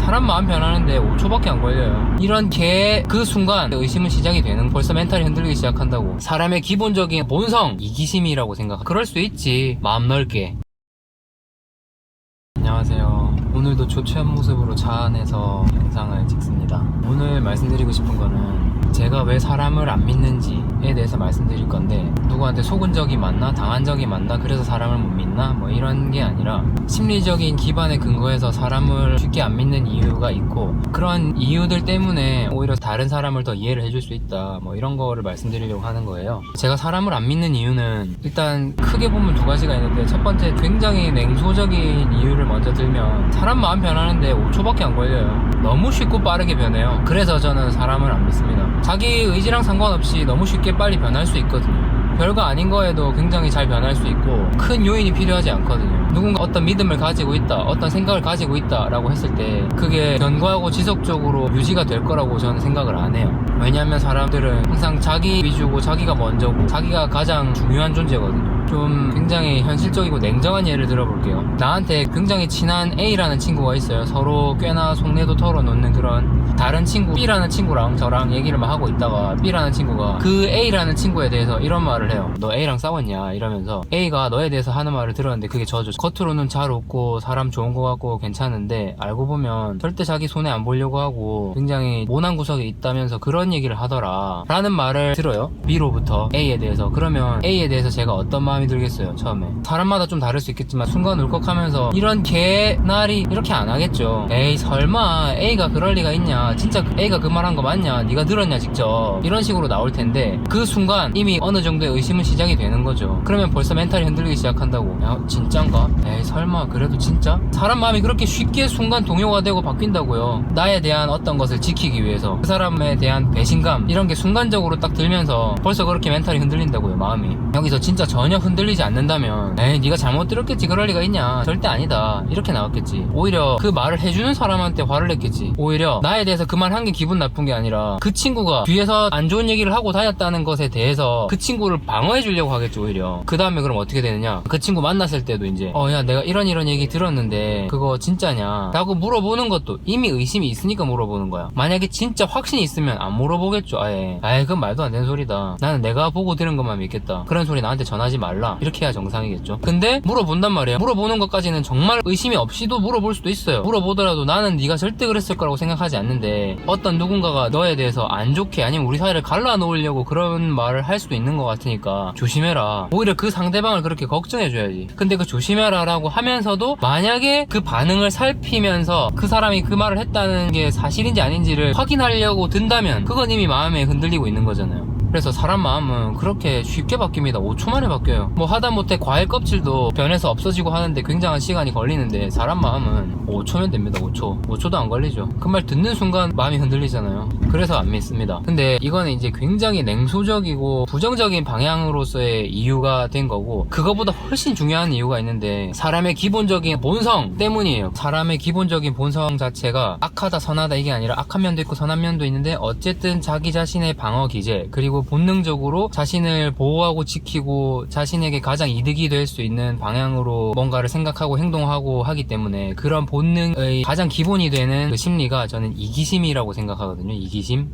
사람 마음 변하는데 5초밖에 안 걸려요. 이런 그 순간 의심은 시작이 되는, 벌써 멘탈이 흔들리기 시작한다고. 사람의 기본적인 본성, 이기심이라고 생각. 그럴 수 있지, 마음 넓게. 안녕하세요. 오늘도 초췌한 모습으로 차 안에서 영상을 찍습니다. 오늘 말씀드리고 싶은 거는 제가 왜 사람을 안 믿는지에 대해서 말씀드릴 건데, 누구한테 속은 적이 많나 당한 적이 많나 그래서 사람을 못 믿나 뭐 이런 게 아니라, 심리적인 기반에 근거해서 사람을 쉽게 안 믿는 이유가 있고, 그런 이유들 때문에 오히려 다른 사람을 더 이해를 해줄 수 있다, 뭐 이런 거를 말씀드리려고 하는 거예요. 제가 사람을 안 믿는 이유는 일단 크게 보면 두 가지가 있는데, 첫 번째 굉장히 냉소적인 이유를 먼저 들면, 사람 마음 변하는데 5초밖에 안 걸려요. 너무 쉽고 빠르게 변해요. 그래서 저는 사람을 안 믿습니다. 자기 의지랑 상관없이 너무 쉽게 빨리 변할 수 있거든요. 별거 아닌 거에도 굉장히 잘 변할 수 있고, 큰 요인이 필요하지 않거든요. 누군가 어떤 믿음을 가지고 있다, 어떤 생각을 가지고 있다 라고 했을 때 그게 견고하고 지속적으로 유지가 될 거라고 저는 생각을 안 해요. 왜냐하면 사람들은 항상 자기 위주고 자기가 먼저고 자기가 가장 중요한 존재거든요. 좀 굉장히 현실적이고 냉정한 예를 들어볼게요. 나한테 굉장히 친한 A라는 친구가 있어요. 서로 꽤나 속내도 털어놓는 그런. 다른 친구 B라는 친구랑 저랑 얘기를 막 하고 있다가 B라는 친구가 그 A라는 친구에 대해서 이런 말을 해요. 너 A랑 싸웠냐 이러면서, A가 너에 대해서 하는 말을 들었는데 그게 저죠. 겉으로는 잘 웃고 사람 좋은 거 같고 괜찮은데 알고 보면 절대 자기 손해 안 보려고 하고 굉장히 모난 구석이 있다면서 그런 얘기를 하더라 라는 말을 들어요, B로부터 A에 대해서. 그러면 A에 대해서 제가 어떤 마음이 들겠어요? 처음에 사람마다 좀 다를 수 있겠지만 순간 울컥하면서 이런 개나리 이렇게 안 하겠죠. 에이 설마 A가 그럴 리가 있냐, 진짜 A가 그 말한 거 맞냐, 네가 들었냐 직접, 이런 식으로 나올 텐데, 그 순간 이미 어느 정도의 의심은 시작이 되는 거죠. 그러면 벌써 멘탈이 흔들리기 시작한다고. 야 진짠가? 에이 설마 그래도 진짜? 사람 마음이 그렇게 쉽게 순간 동요가 되고 바뀐다고요. 나에 대한 어떤 것을 지키기 위해서 그 사람에 대한 배신감 이런 게 순간적으로 딱 들면서 벌써 그렇게 멘탈이 흔들린다고요, 마음이. 여기서 진짜 전혀 흔들리지 않는다면 에이 네가 잘못 들었겠지, 그럴 리가 있냐, 절대 아니다 이렇게 나왔겠지. 오히려 그 말을 해주는 사람한테 화를 냈겠지. 오히려 나에 대해서 그 말 한 게 기분 나쁜 게 아니라 그 친구가 뒤에서 안 좋은 얘기를 하고 다녔다는 것에 대해서 그 친구를 방어해 주려고 하겠죠. 오히려 그 다음에 그럼 어떻게 되느냐, 그 친구 만났을 때도 이제 야 내가 이런 얘기 들었는데 그거 진짜냐 라고 물어보는 것도 이미 의심이 있으니까 물어보는 거야. 만약에 진짜 확신이 있으면 안 물어보겠죠. 아예 그건 말도 안 되는 소리다, 나는 내가 보고 들은 것만 믿겠다, 그런 소리 나한테 전하지 말라, 이렇게 해야 정상이겠죠. 근데 물어본단 말이에요. 물어보는 것까지는 정말 의심이 없이도 물어볼 수도 있어요. 물어보더라도 나는 네가 절대 그랬을 거라고 생각하지 않는데, 어떤 누군가가 너에 대해서 안 좋게 아니면 우리 사이를 갈라놓으려고 그런 말을 할 수도 있는 것 같으니까 조심해라. 오히려 그 상대방을 그렇게 걱정해줘야지. 근데 그 조심해라 라고 하면서도 만약에 그 반응을 살피면서 그 사람이 그 말을 했다는 게 사실인지 아닌지를 확인하려고 든다면 그건 이미 마음에 흔들리고 있는 거잖아요. 그래서 사람 마음은 그렇게 쉽게 바뀝니다. 5초 만에 바뀌어요. 뭐 하다못해 과일 껍질도 변해서 없어지고 하는데 굉장한 시간이 걸리는데, 사람 마음은 5초면 됩니다. 5초도 안 걸리죠. 그 말 듣는 순간 마음이 흔들리잖아요. 그래서 안 믿습니다. 근데 이거는 이제 굉장히 냉소적이고 부정적인 방향으로서의 이유가 된 거고, 그거보다 훨씬 중요한 이유가 있는데 사람의 기본적인 본성 때문이에요. 사람의 기본적인 본성 자체가 악하다 선하다 이게 아니라 악한 면도 있고 선한 면도 있는데, 어쨌든 자기 자신의 방어 기제 그리고 본능적으로 자신을 보호하고 지키고 자신에게 가장 이득이 될 수 있는 방향으로 뭔가를 생각하고 행동하고 하기 때문에, 그런 본능의 가장 기본이 되는 그 심리가 저는 이기심이라고 생각하거든요. 이기심.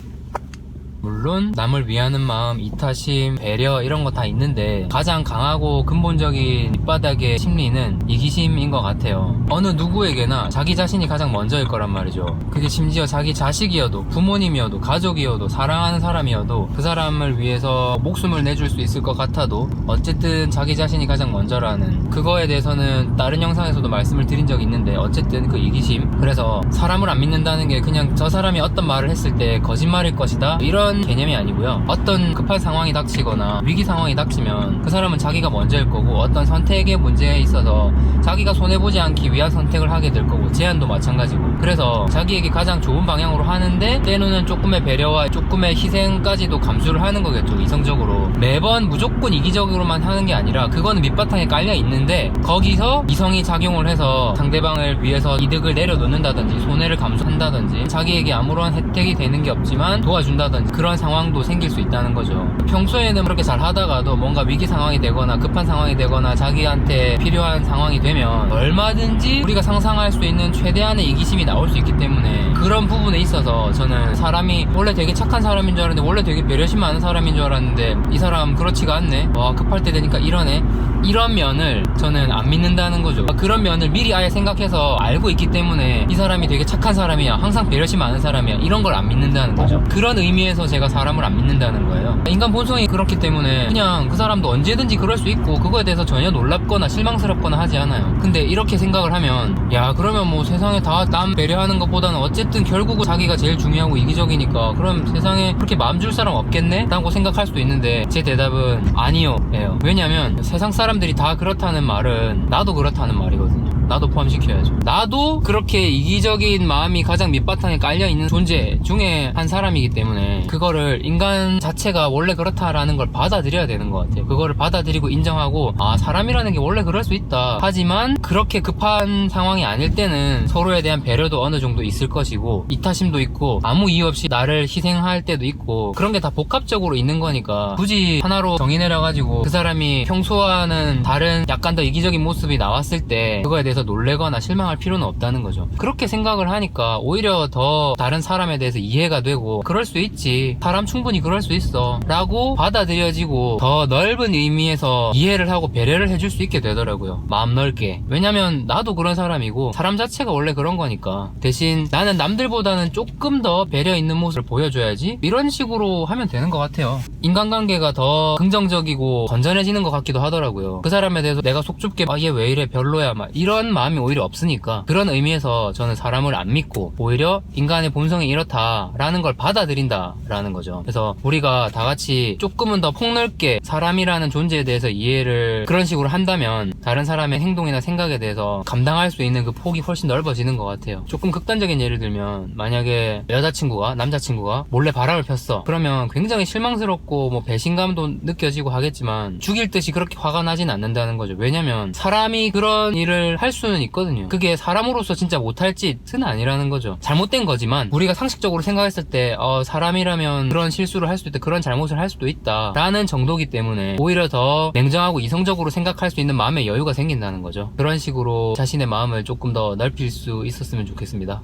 물론 남을 위하는 마음, 이타심, 배려 이런 거 다 있는데 가장 강하고 근본적인 밑바닥의 심리는 이기심인 것 같아요. 어느 누구에게나 자기 자신이 가장 먼저일 거란 말이죠. 그게 심지어 자기 자식이어도 부모님이어도 가족이어도 사랑하는 사람이어도 그 사람을 위해서 목숨을 내줄 수 있을 것 같아도 어쨌든 자기 자신이 가장 먼저라는, 그거에 대해서는 다른 영상에서도 말씀을 드린 적이 있는데, 어쨌든 그 이기심. 그래서 사람을 안 믿는다는 게 그냥 저 사람이 어떤 말을 했을 때 거짓말일 것이다 이런 개념이 아니고요. 어떤 급한 상황이 닥치거나 위기 상황이 닥치면 그 사람은 자기가 먼저일 거고, 어떤 선택의 문제에 있어서 자기가 손해보지 않기 위한 선택을 하게 될 거고, 제안도 마찬가지고. 그래서 자기에게 가장 좋은 방향으로 하는데 때로는 조금의 배려와 조금의 희생까지도 감수를 하는 거겠죠. 이성적으로 매번 무조건 이기적으로만 하는 게 아니라, 그거는 밑바탕에 깔려 있는데 거기서 이성이 작용을 해서 상대방을 위해서 이득을 내려놓는다든지 손해를 감수한다든지 자기에게 아무런 혜택이 되는 게 없지만 도와준다든지, 그런 그런 상황도 생길 수 있다는 거죠. 평소에는 그렇게 잘 하다가도 뭔가 위기 상황이 되거나 급한 상황이 되거나 자기한테 필요한 상황이 되면 얼마든지 우리가 상상할 수 있는 최대한의 이기심이 나올 수 있기 때문에 그런 부분에 있어서 저는 사람이 원래 되게 착한 사람인 줄 알았는데 원래 되게 배려심 많은 사람인 줄 알았는데 이 사람 그렇지가 않네, 와 급할 때 되니까 이러네, 이런 면을 저는 안 믿는다는 거죠. 그런 면을 미리 아예 생각해서 알고 있기 때문에 이 사람이 되게 착한 사람이야, 항상 배려심 많은 사람이야, 이런 걸 안 믿는다는 거죠. 그런 의미에서 제가 사람을 안 믿는다는 거예요. 인간 본성이 그렇기 때문에 그냥 그 사람도 언제든지 그럴 수 있고 그거에 대해서 전혀 놀랍거나 실망스럽거나 하지 않아요. 근데 이렇게 생각을 하면 야 그러면 뭐 세상에 다 남 배려하는 것보다는 어쨌든 결국은 자기가 제일 중요하고 이기적이니까 그럼 세상에 그렇게 마음 줄 사람 없겠네? 라고 생각할 수도 있는데 제 대답은 아니요 예요. 왜냐면 세상 사람들이 다 그렇다는 말은 나도 그렇다는 말이거든요. 나도 포함시켜야죠. 나도 그렇게 이기적인 마음이 가장 밑바탕에 깔려있는 존재 중에 한 사람이기 때문에 그거를 인간 자체가 원래 그렇다라는 걸 받아들여야 되는 것 같아요. 그거를 받아들이고 인정하고 아 사람이라는 게 원래 그럴 수 있다. 하지만 그렇게 급한 상황이 아닐 때는 서로에 대한 배려도 어느 정도 있을 것이고 이타심도 있고 아무 이유 없이 나를 희생할 때도 있고 그런 게 다 복합적으로 있는 거니까 굳이 하나로 정의내려가지고 그 사람이 평소와는 다른 약간 더 이기적인 모습이 나왔을 때 그거에 대해서 놀래거나 실망할 필요는 없다는 거죠. 그렇게 생각을 하니까 오히려 더 다른 사람에 대해서 이해가 되고 그럴 수 있지, 사람 충분히 그럴 수 있어 라고 받아들여지고 더 넓은 의미에서 이해를 하고 배려를 해줄 수 있게 되더라고요. 마음 넓게. 왜냐면 나도 그런 사람이고 사람 자체가 원래 그런 거니까 대신 나는 남들보다는 조금 더 배려 있는 모습을 보여줘야지, 이런 식으로 하면 되는 것 같아요. 인간관계가 더 긍정적이고 건전해지는 것 같기도 하더라고요. 그 사람에 대해서 내가 속 좁게 얘 왜 이래 별로야 막 이런 마음이 오히려 없으니까 그런 의미에서 저는 사람을 안 믿고 오히려 인간의 본성이 이렇다라는 걸 받아들인다라는 거죠. 그래서 우리가 다 같이 조금은 더 폭넓게 사람이라는 존재에 대해서 이해를 그런 식으로 한다면 다른 사람의 행동이나 생각에 대해서 감당할 수 있는 그 폭이 훨씬 넓어지는 것 같아요. 조금 극단적인 예를 들면 만약에 여자친구가 남자친구가 몰래 바람을 폈어. 그러면 굉장히 실망스럽고 뭐 배신감도 느껴지고 하겠지만 죽일 듯이 그렇게 화가 나진 않는다는 거죠. 왜냐면 사람이 그런 일을 할 수는 있거든요. 그게 사람으로서 진짜 못할 짓은 아니라는 거죠. 잘못된 거지만 우리가 상식적으로 생각했을 때 사람이라면 그런 실수를 할 수도 있다, 그런 잘못을 할 수도 있다 라는 정도기 때문에 오히려 더 냉정하고 이성적으로 생각할 수 있는 마음의 여유가 생긴다는 거죠. 그런 식으로 자신의 마음을 조금 더 넓힐 수 있었으면 좋겠습니다.